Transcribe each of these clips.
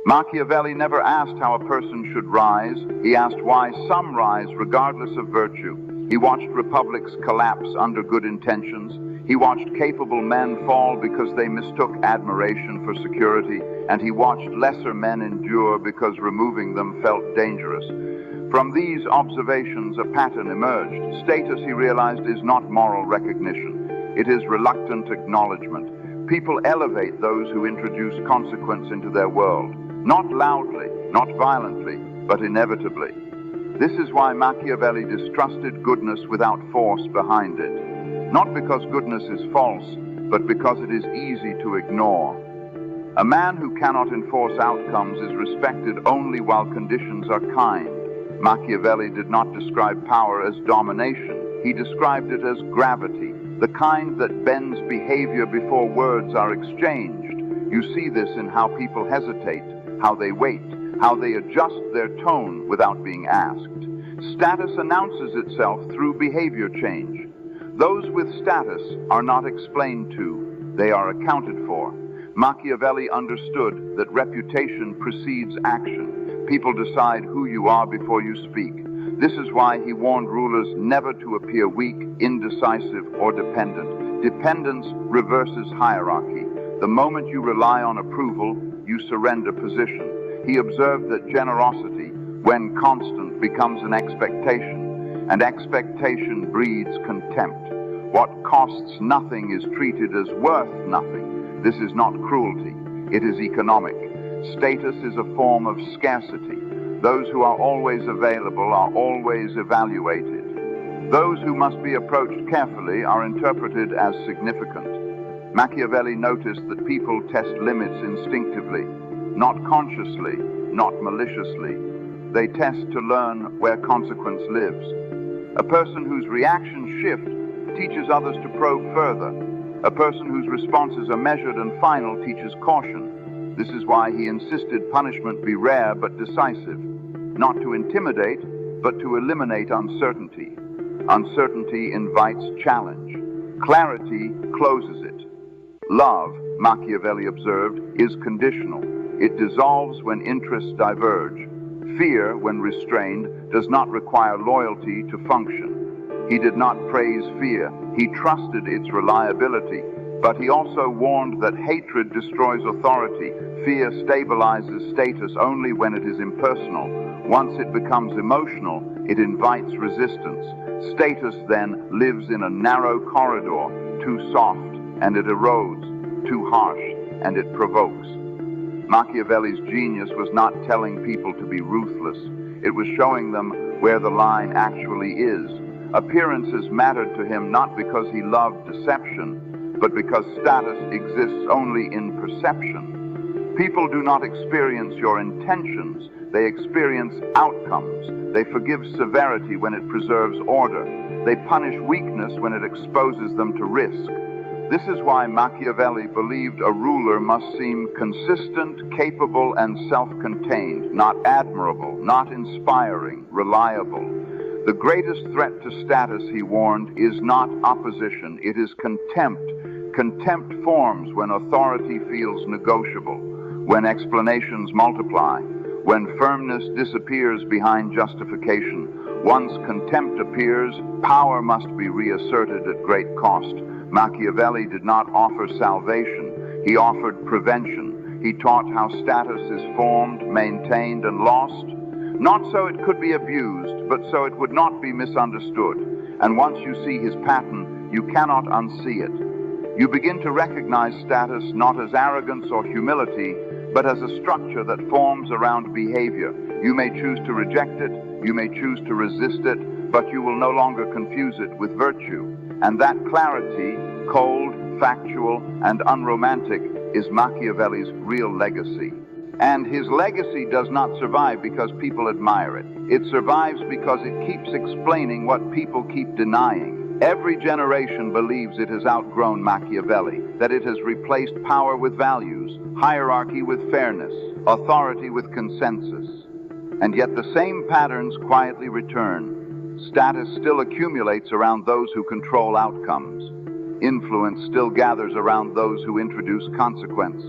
Machiavelli never asked how a person should rise. He asked why some rise regardless of virtue. He watched republics collapse under good intentions. He watched capable men fall because they mistook admiration for security, and he watched lesser men endure because removing them felt dangerous. From these observations, a pattern emerged. Status, he realized, is not moral recognition. It is reluctant acknowledgement. People elevate those who introduce consequence into their world. Not loudly, not violently, but inevitably. This is why Machiavelli distrusted goodness without force behind it. Not because goodness is false, but because it is easy to ignore. A man who cannot enforce outcomes is respected only while conditions are kind. Machiavelli did not describe power as domination. He described it as gravity, the kind that bends behavior before words are exchanged. You see this in how people hesitate, how they wait, how they adjust their tone without being asked. Status announces itself through behavior change. Those with status are not explained to, they are accounted for. Machiavelli understood that reputation precedes action. People decide who you are before you speak. This is why he warned rulers never to appear weak, indecisive, or dependent. Dependence reverses hierarchy. The moment you rely on approval, you surrender position. He observed that generosity, when constant, becomes an expectation, and expectation breeds contempt. What costs nothing is treated as worth nothing. This is not cruelty, it is economic. Status is a form of scarcity. Those who are always available are always evaluated. Those who must be approached carefully are interpreted as significant. Machiavelli noticed that people test limits instinctively, not consciously, not maliciously. They test to learn where consequence lives. A person whose reactions shift teaches others to probe further. A person whose responses are measured and final teaches caution. This is why he insisted punishment be rare but decisive, not to intimidate, but to eliminate uncertainty. Uncertainty invites challenge. Clarity closes it. Love, Machiavelli observed, is conditional. It dissolves when interests diverge. Fear, when restrained, does not require loyalty to function. He did not praise fear. He trusted its reliability. But he also warned that hatred destroys authority. Fear stabilizes status only when it is impersonal. Once it becomes emotional, it invites resistance. Status then lives in a narrow corridor, too soft, and it erodes, too harsh, and it provokes. Machiavelli's genius was not telling people to be ruthless. It was showing them where the line actually is. Appearances mattered to him not because he loved deception, but because status exists only in perception. People do not experience your intentions, they experience outcomes. They forgive severity when it preserves order. They punish weakness when it exposes them to risk. This is why Machiavelli believed a ruler must seem consistent, capable, and self-contained, not admirable, not inspiring, reliable. The greatest threat to status, he warned, is not opposition, it is contempt. Contempt forms when authority feels negotiable, when explanations multiply, when firmness disappears behind justification. Once contempt appears, power must be reasserted at great cost. Machiavelli did not offer salvation, he offered prevention. He taught how status is formed, maintained, and lost, not so it could be abused, but so it would not be misunderstood. And once you see his pattern, you cannot unsee it. You begin to recognize status not as arrogance or humility, but as a structure that forms around behavior. You may choose to reject it, you may choose to resist it, but you will no longer confuse it with virtue. And that clarity, cold, factual, and unromantic, is Machiavelli's real legacy. And his legacy does not survive because people admire it. It survives because it keeps explaining what people keep denying. Every generation believes it has outgrown Machiavelli, that it has replaced power with values, hierarchy with fairness, authority with consensus. And yet the same patterns quietly return. Status still accumulates around those who control outcomes. Influence still gathers around those who introduce consequence.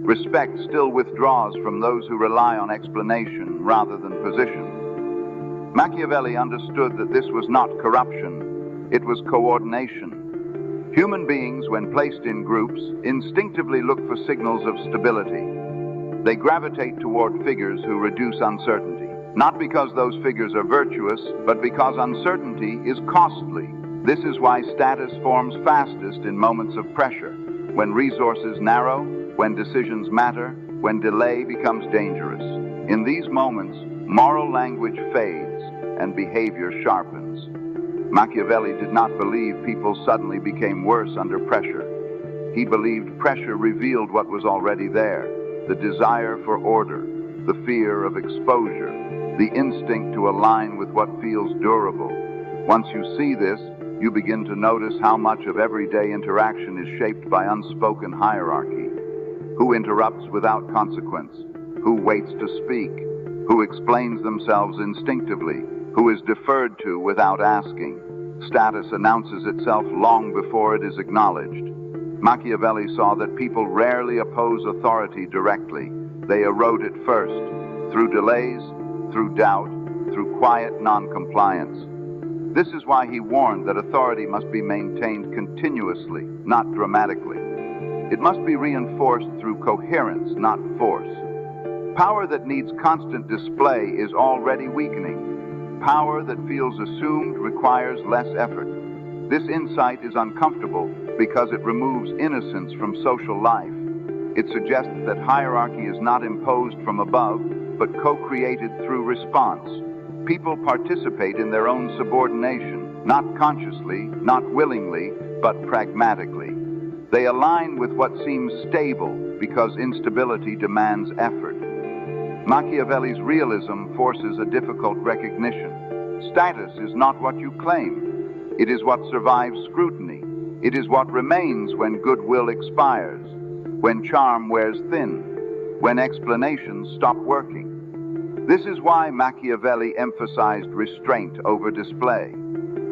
Respect still withdraws from those who rely on explanation rather than position. Machiavelli understood that this was not corruption, it was coordination. Human beings, when placed in groups, instinctively look for signals of stability. They gravitate toward figures who reduce uncertainty, not because those figures are virtuous, but because uncertainty is costly. This is why status forms fastest in moments of pressure, when resources narrow, when decisions matter, when delay becomes dangerous. In these moments, moral language fades and behavior sharpens. Machiavelli did not believe people suddenly became worse under pressure. He believed pressure revealed what was already there: the desire for order, the fear of exposure, the instinct to align with what feels durable. Once you see this, you begin to notice how much of everyday interaction is shaped by unspoken hierarchy. Who interrupts without consequence? Who waits to speak? Who explains themselves instinctively? Who is deferred to without asking? Status announces itself long before it is acknowledged. Machiavelli saw that people rarely oppose authority directly. They erode it first, through delays, through doubt, through quiet non-compliance. This is why he warned that authority must be maintained continuously, not dramatically. It must be reinforced through coherence, not force. Power that needs constant display is already weakening. Power that feels assumed requires less effort. This insight is uncomfortable because it removes innocence from social life. It suggests that hierarchy is not imposed from above, but co-created through response. People participate in their own subordination, not consciously, not willingly, but pragmatically. They align with what seems stable because instability demands effort. Machiavelli's realism forces a difficult recognition. Status is not what you claim. It is what survives scrutiny. It is what remains when goodwill expires, when charm wears thin, when explanations stop working. This is why Machiavelli emphasized restraint over display.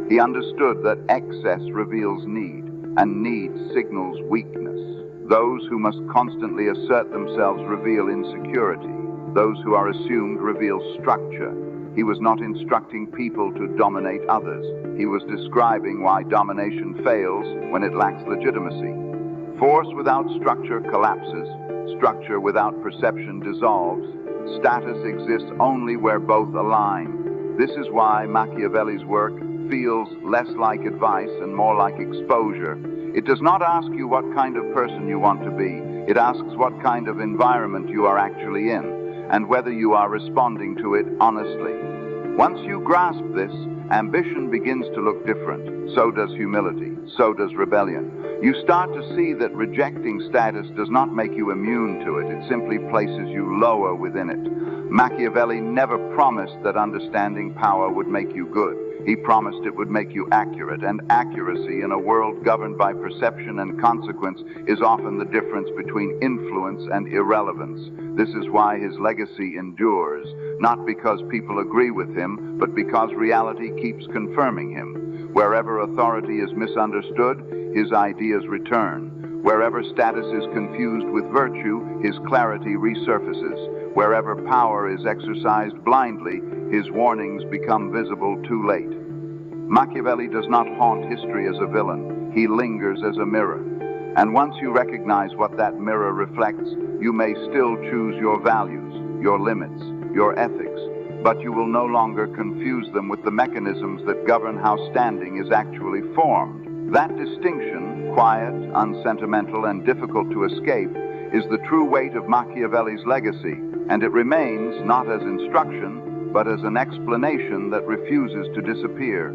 He understood that excess reveals need, and need signals weakness. Those who must constantly assert themselves reveal insecurity. Those who are assumed reveal structure. He was not instructing people to dominate others. He was describing why domination fails when it lacks legitimacy. Force without structure collapses. Structure without perception dissolves. Status exists only where both align. This is why Machiavelli's work feels less like advice and more like exposure. It does not ask you what kind of person you want to be. It asks what kind of environment you are actually in, and whether you are responding to it honestly. Once you grasp this, ambition begins to look different. So does humility. So does rebellion. You start to see that rejecting status does not make you immune to it. It simply places you lower within it. Machiavelli never promised that understanding power would make you good. He promised it would make you accurate, and accuracy in a world governed by perception and consequence is often the difference between influence and irrelevance. This is why his legacy endures, not because people agree with him, but because reality keeps confirming him. Wherever authority is misunderstood, his ideas return. Wherever status is confused with virtue, his clarity resurfaces. Wherever power is exercised blindly, his warnings become visible too late. Machiavelli does not haunt history as a villain. He lingers as a mirror. And once you recognize what that mirror reflects, you may still choose your values, your limits, your ethics, but you will no longer confuse them with the mechanisms that govern how standing is actually formed. That distinction, quiet, unsentimental, and difficult to escape, is the true weight of Machiavelli's legacy, and it remains not as instruction, but as an explanation that refuses to disappear.